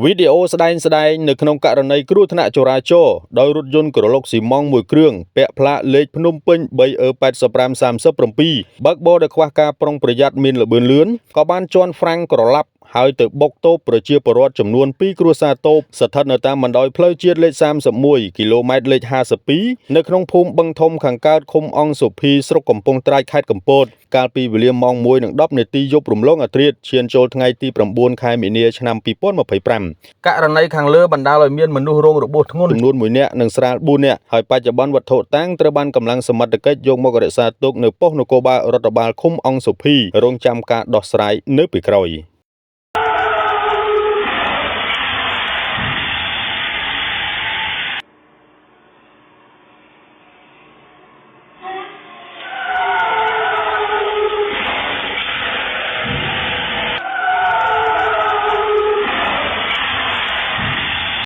វីដេអូស្ដែងនៅក្នុងករណីគ្រោះថ្នាក់ចរាចរណ៍ដោយរថយន្តក្រឡុកស៊ីម៉ង់មួយគ្រឿងពាក់ផ្លាកលេខភ្នំពេញ 3E8537 បើកបរដោយខ្វះការប្រុងប្រយ័ត្នមានល្បឿនលឿនក៏បានជន់ហ្វ្រាំងក្រឡាប់ហើយទៅបុកតូបប្រជាពលរដ្ឋចំនួន2គ្រួសារតូបស្ថិតនៅតាមបណ្ដោយផ្លូវជាតិលេខ31គីឡូម៉ែត្រលេខ52នៅក្នុងភូមិបឹងធំខាងកើតឃុំអង្គសុភីស្រុកកំពង់ត្រាចខេត្តកំពតកាលពីវេលាម៉ោង 1:10 នាទីយប់រំលងអធ្រាត្រឈានចូលថ្ងៃទី9ខែមីនាឆ្នាំ2025ករណីខាងលើបណ្ដាលឲ្យមានមនុស្សរងរបួសធ្ងន់ចំនួន1នាក់និងស្រាល4នាក់ហើយបច្ចុប្បន្នវត្ថុតាងត្រូវបានកម្លាំងសមត្ថកិច្ចយកមករក្សាទុកនៅប៉ុស្តិ៍នគរបាលរដ្ឋបាលឃុំអង្គសុភីរងចាំការដោះស្រាយនៅពេលក្រោយ